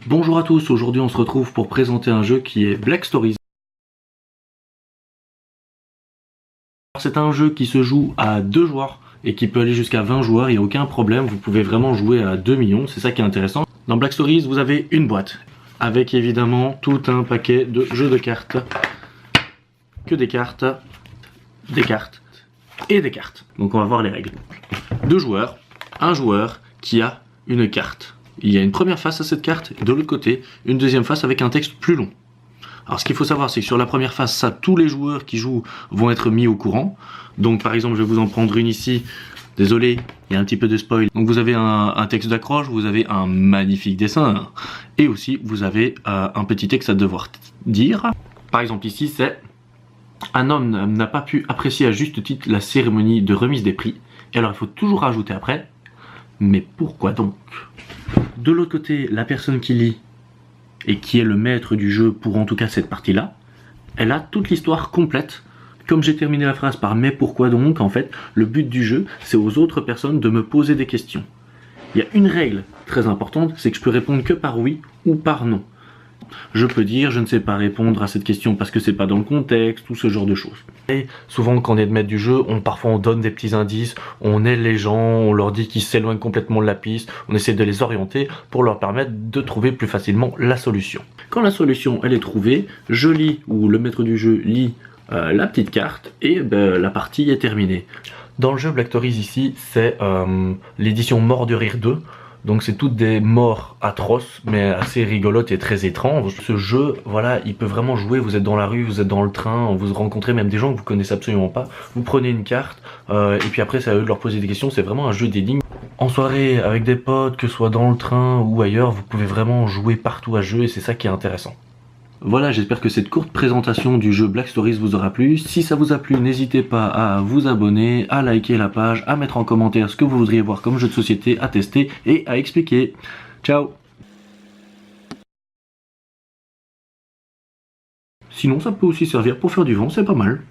Bonjour à tous, aujourd'hui on se retrouve pour présenter un jeu qui est Black Stories. C'est un jeu qui se joue à 2 joueurs et qui peut aller jusqu'à 20 joueurs, il n'y a aucun problème, vous pouvez vraiment jouer à 2 millions, c'est ça qui est intéressant. Dans Black Stories, vous avez une boîte, avec évidemment tout un paquet de jeux de cartes, que des cartes et des cartes. Donc on va voir les règles. 2 joueurs, un joueur qui a une carte. Il y a une première face à cette carte, et de l'autre côté, une deuxième face avec un texte plus long. Alors ce qu'il faut savoir, c'est que sur la première face, ça, tous les joueurs qui jouent vont être mis au courant. Donc par exemple, je vais vous en prendre une ici. Désolé, il y a un petit peu de spoil. Donc vous avez un texte d'accroche, vous avez un magnifique dessin, et aussi vous avez un petit texte à devoir dire. Par exemple ici, c'est « Un homme n'a pas pu apprécier à juste titre la cérémonie de remise des prix. » Et alors il faut toujours rajouter après « Mais pourquoi donc ?» De l'autre côté, la personne qui lit et qui est le maître du jeu pour en tout cas cette partie-là, elle a toute l'histoire complète. Comme j'ai terminé la phrase par « mais pourquoi donc ?» en fait, le but du jeu, c'est aux autres personnes de me poser des questions. Il y a une règle très importante, c'est que je peux répondre que par oui ou par non. Je peux dire je ne sais pas répondre à cette question parce que c'est pas dans le contexte, ou ce genre de choses. Et souvent quand on est de maître du jeu, parfois on donne des petits indices, on aide les gens, on leur dit qu'ils s'éloignent complètement de la piste, on essaie de les orienter pour leur permettre de trouver plus facilement la solution. Quand la solution elle est trouvée, je lis, ou le maître du jeu lit la petite carte et la partie est terminée. Dans le jeu Black Stories ici, c'est l'édition Mort de Rire 2. Donc c'est toutes des morts atroces, mais assez rigolotes et très étranges. Ce jeu, voilà, il peut vraiment jouer, vous êtes dans la rue, vous êtes dans le train, vous rencontrez même des gens que vous connaissez absolument pas. Vous prenez une carte, et puis après c'est à eux de leur poser des questions, c'est vraiment un jeu d'énigmes. En soirée, avec des potes, que ce soit dans le train ou ailleurs, vous pouvez vraiment jouer partout à ce jeu et c'est ça qui est intéressant. Voilà, j'espère que cette courte présentation du jeu Black Stories vous aura plu. Si ça vous a plu, n'hésitez pas à vous abonner, à liker la page, à mettre en commentaire ce que vous voudriez voir comme jeu de société, à tester et à expliquer. Ciao! Sinon, ça peut aussi servir pour faire du vent, c'est pas mal.